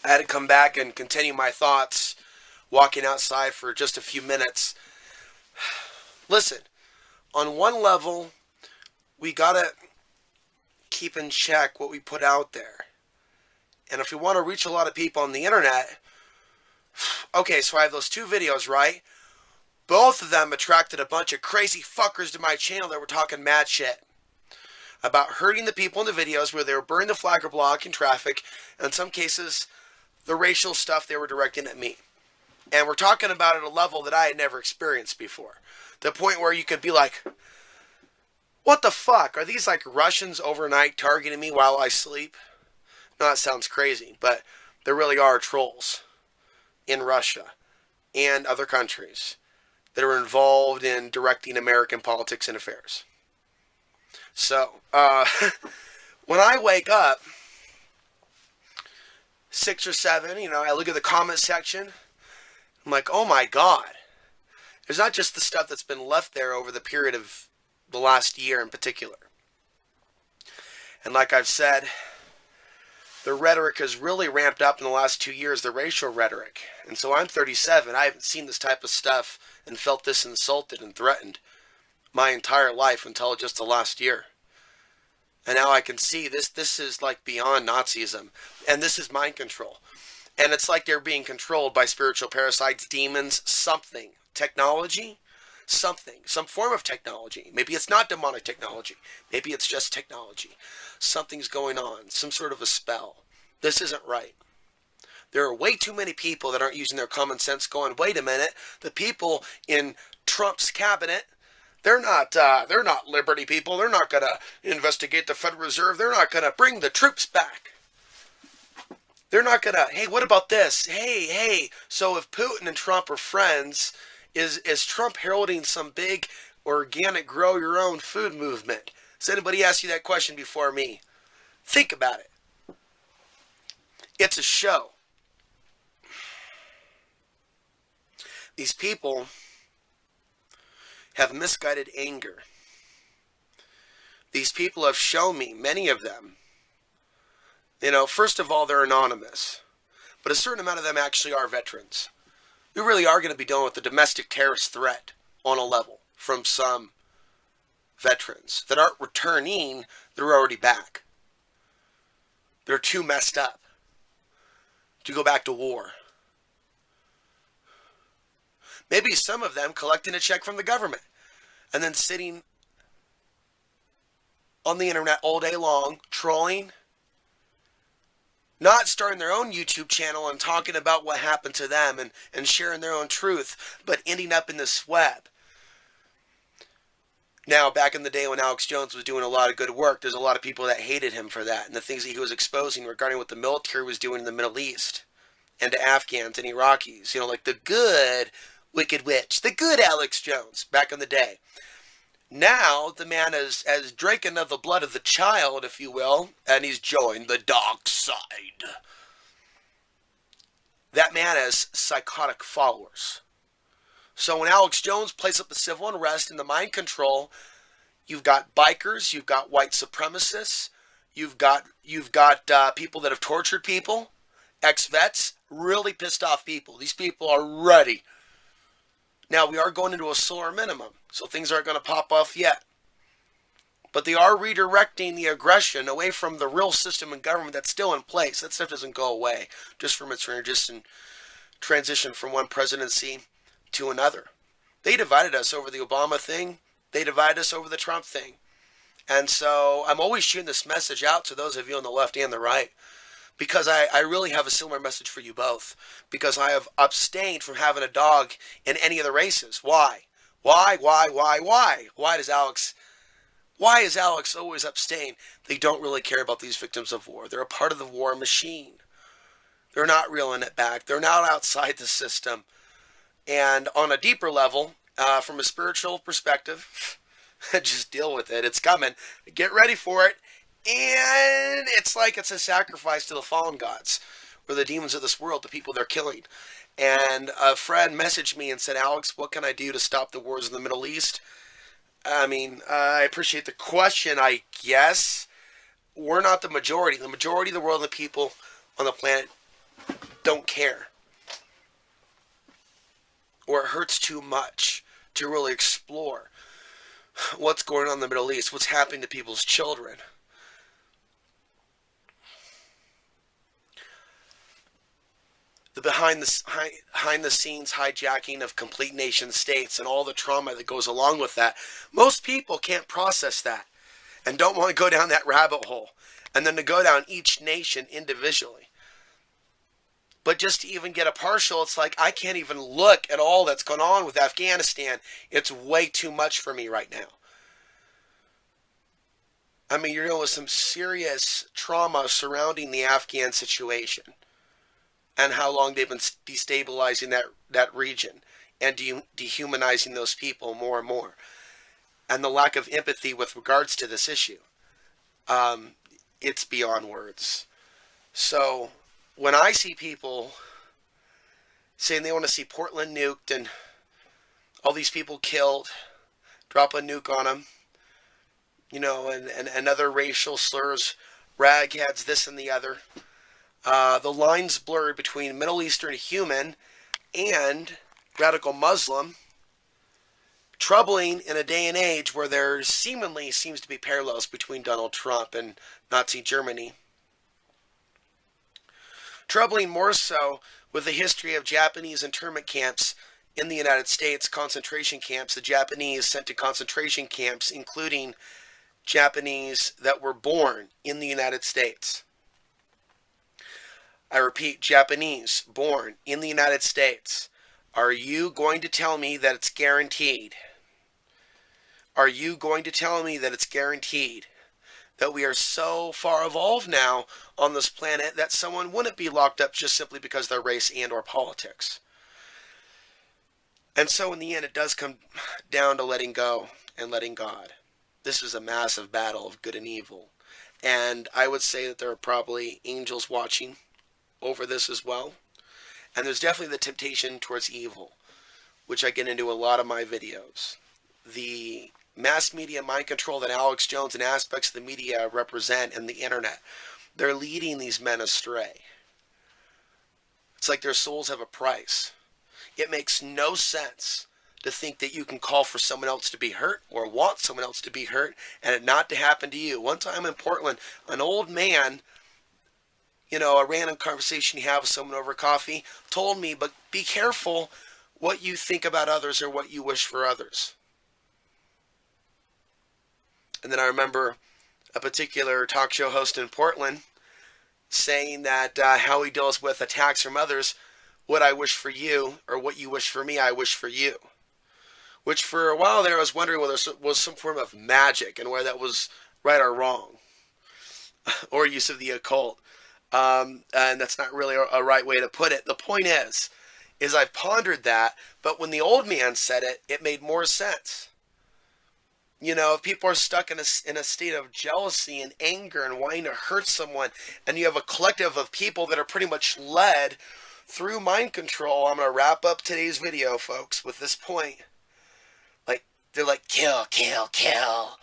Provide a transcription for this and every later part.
I had to come back and continue my thoughts walking outside for just a few minutes. Listen, on one level, we gotta keep in check what we put out there. And if we want to reach a lot of people on the internet, okay, so I have those two videos, right? Both of them attracted a bunch of crazy fuckers to my channel that were talking mad shit about hurting the people in the videos where they were burning the flag or blocking traffic, and in some cases, the racial stuff they were directing at me. And we're talking about it at a level that I had never experienced before. The point where you could be like, what the fuck? Are these like Russians overnight targeting me while I sleep? No, that sounds crazy, but there really are trolls in Russia and other countries that are involved in directing American politics and affairs. So, when I wake up, 6 or 7, I look at the comment section. I'm like, oh my God. There's not just the stuff that's been left there over the period of the last year in particular. And like I've said, the rhetoric has really ramped up in the last 2 years, the racial rhetoric. And so I'm 37. I haven't seen this type of stuff and felt this insulted and threatened my entire life until just the last year. And now I can see this is like beyond Nazism. And this is mind control. And it's like they're being controlled by spiritual parasites, demons, something. Technology, something. Some form of technology. Maybe it's not demonic technology. Maybe it's just technology. Something's going on. Some sort of a spell. This isn't right. There are way too many people that aren't using their common sense going, wait a minute, the people in Trump's cabinet, they're not liberty people. They're not going to investigate the Federal Reserve. They're not going to bring the troops back. They're not going to, hey, what about this? Hey. So if Putin and Trump are friends, is Trump heralding some big organic grow your own food movement? Has anybody asked you that question before me? Think about it. It's a show. These people have misguided anger. These people have shown me, many of them, first of all, they're anonymous. But a certain amount of them actually are veterans. We really are going to be dealing with the domestic terrorist threat on a level from some veterans that aren't returning, they're already back. They're too messed up to go back to war. Maybe some of them collecting a check from the government and then sitting on the internet all day long, trolling, not starting their own YouTube channel and talking about what happened to them and sharing their own truth, but ending up in this web. Now, back in the day when Alex Jones was doing a lot of good work, there's a lot of people that hated him for that and the things that he was exposing regarding what the military was doing in the Middle East and to Afghans and Iraqis. Like the good Wicked Witch, the good Alex Jones back in the day. Now, the man has drinking of the blood of the child, if you will, and he's joined the dark side. That man has psychotic followers. So when Alex Jones plays up the civil unrest and the mind control, you've got bikers, you've got white supremacists, you've got people that have tortured people, ex-vets, really pissed off people. These people are ready. Now, we are going into a solar minimum, so things aren't going to pop off yet. But they are redirecting the aggression away from the real system and government that's still in place. That stuff doesn't go away just from its transition from one presidency to another. They divided us over the Obama thing. They divided us over the Trump thing. And so I'm always shooting this message out to those of you on the left and the right, because I really have a similar message for you both. Because I have abstained from having a dog in any of the races. Why? Why does Alex always abstain? They don't really care about these victims of war. They're a part of the war machine. They're not reeling it back. They're not outside the system. And on a deeper level, from a spiritual perspective, just deal with it. It's coming. Get ready for it. And it's like it's a sacrifice to the fallen gods, or the demons of this world, the people they're killing. And a friend messaged me and said, Alex, what can I do to stop the wars in the Middle East? I mean, I appreciate the question, I guess. We're not the majority. The majority of the world and the people on the planet don't care, or it hurts too much to really explore what's going on in the Middle East, what's happening to people's children. The behind the scenes hijacking of complete nation states and all the trauma that goes along with that. Most people can't process that and don't want to go down that rabbit hole, and then to go down each nation individually. But just to even get a partial, it's like I can't even look at all that's gone on with Afghanistan. It's way too much for me right now. I mean, you're dealing with some serious trauma surrounding the Afghan situation and how long they've been destabilizing that region and dehumanizing those people more and more. And the lack of empathy with regards to this issue. It's beyond words. So when I see people saying they want to see Portland nuked and all these people killed, drop a nuke on them, you know, and other racial slurs, ragheads, this and the other, the lines blurred between Middle Eastern human and radical Muslim, troubling in a day and age where there seemingly seems to be parallels between Donald Trump and Nazi Germany. Troubling more so with the history of Japanese internment camps in the United States, concentration camps, the Japanese sent to concentration camps, including Japanese that were born in the United States. I repeat, Japanese born in the United States. Are you going to tell me that it's guaranteed? Are you going to tell me that it's guaranteed that we are so far evolved now on this planet that someone wouldn't be locked up just simply because of their race and or politics? And so in the end, it does come down to letting go and letting God. This is a massive battle of good and evil. And I would say that there are probably angels watching over this as well. And there's definitely the temptation towards evil, which I get into a lot of my videos. The mass media mind control that Alex Jones and aspects of the media represent and the internet, they're leading these men astray. It's like their souls have a price. It makes no sense to think that you can call for someone else to be hurt or want someone else to be hurt and it not to happen to you. One time in Portland, an old man, you know, a random conversation you have with someone over coffee, told me, but be careful what you think about others or what you wish for others. And then I remember a particular talk show host in Portland saying that how he deals with attacks from others, what I wish for you or what you wish for me, I wish for you. Which for a while there I was wondering whether it was some form of magic and whether that was right or wrong. Or use of the occult. And that's not really a right way to put it. The point is I've pondered that, but when the old man said it, it made more sense. You know, if people are stuck in a state of jealousy and anger and wanting to hurt someone, and you have a collective of people that are pretty much led through mind control, I'm going to wrap up today's video, folks, with this point. Like, they're like, kill, kill, kill,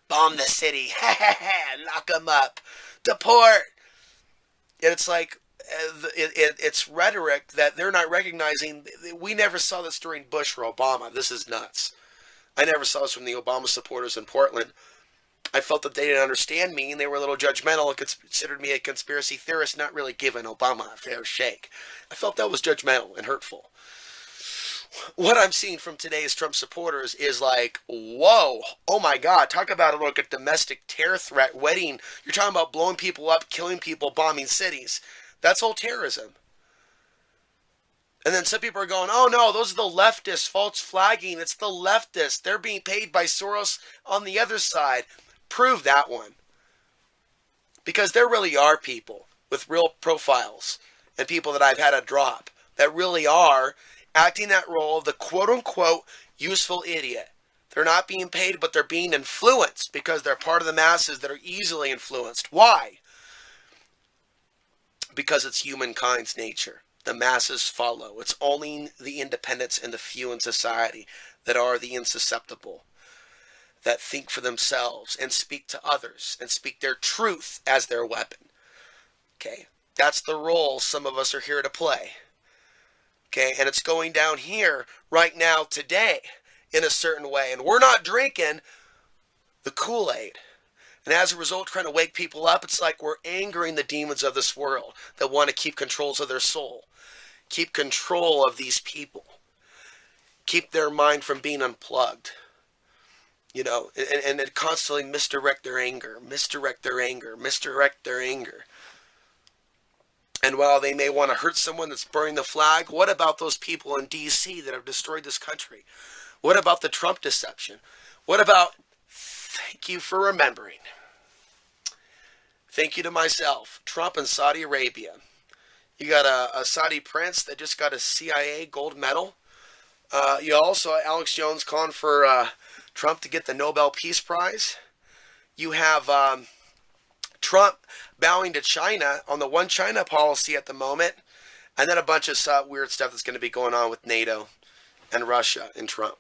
bomb the city, lock them up, deport. And it's like, it's rhetoric that they're not recognizing. We never saw this during Bush or Obama. This is nuts. I never saw this from the Obama supporters in Portland. I felt that they didn't understand me and they were a little judgmental and considered me a conspiracy theorist, not really giving Obama a fair shake. I felt that was judgmental and hurtful. What I'm seeing from today's Trump supporters is like, whoa, oh my God, talk about like a domestic terror threat, wedding. You're talking about blowing people up, killing people, bombing cities. That's all terrorism. And then some people are going, oh no, those are the leftists, false flagging. It's the leftists. They're being paid by Soros on the other side. Prove that one. Because there really are people with real profiles and people that I've had to drop that really are acting that role of the quote-unquote useful idiot. They're not being paid, but they're being influenced because they're part of the masses that are easily influenced. Why? Because it's humankind's nature. The masses follow. It's only the independents and the few in society that are the insusceptible, that think for themselves and speak to others and speak their truth as their weapon. Okay? That's the role some of us are here to play. Okay, and it's going down here right now today in a certain way. And we're not drinking the Kool-Aid. And as a result, trying to wake people up, it's like we're angering the demons of this world that want to keep controls of their soul, keep control of these people, keep their mind from being unplugged, you know, and constantly misdirect their anger, misdirect their anger, misdirect their anger. And while they may want to hurt someone that's burning the flag, what about those people in D.C. that have destroyed this country? What about the Trump deception? What about, thank you for remembering. Thank you to myself, Trump and Saudi Arabia. You got a Saudi prince that just got a CIA gold medal. You also, Alex Jones calling for Trump to get the Nobel Peace Prize. You have Trump bowing to China on the One China policy at the moment. And then a bunch of weird stuff that's going to be going on with NATO and Russia and Trump.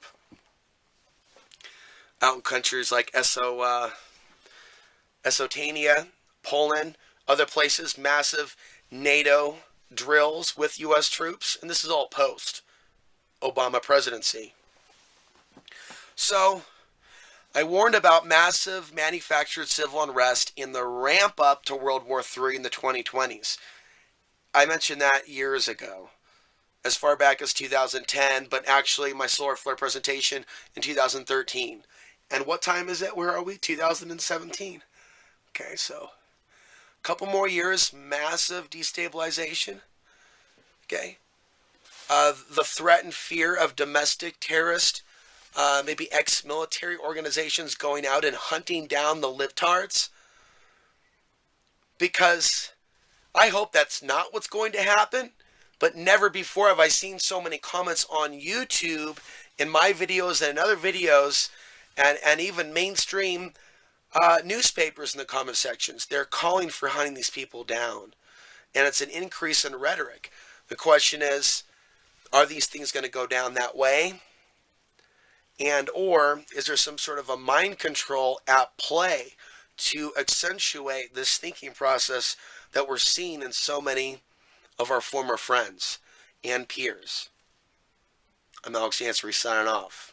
Out in countries like Esotania, Poland, other places, massive NATO drills with U.S. troops. And this is all post-Obama presidency. So I warned about massive manufactured civil unrest in the ramp up to World War III in the 2020s. I mentioned that years ago, as far back as 2010, but actually my solar flare presentation in 2013. And what time is it? Where are we? 2017. Okay, so a couple more years, massive destabilization. Okay. The threat and fear of domestic terrorist, maybe ex-military organizations going out and hunting down the libtards. Because I hope that's not what's going to happen, but never before have I seen so many comments on YouTube, in my videos and in other videos, and even mainstream newspapers in the comment sections. They're calling for hunting these people down. And it's an increase in rhetoric. The question is, are these things going to go down that way? And or is there some sort of a mind control at play to accentuate this thinking process that we're seeing in so many of our former friends and peers? I'm Alex Yancey signing off.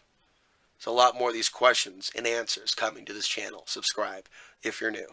There's a lot more of these questions and answers coming to this channel. Subscribe if you're new.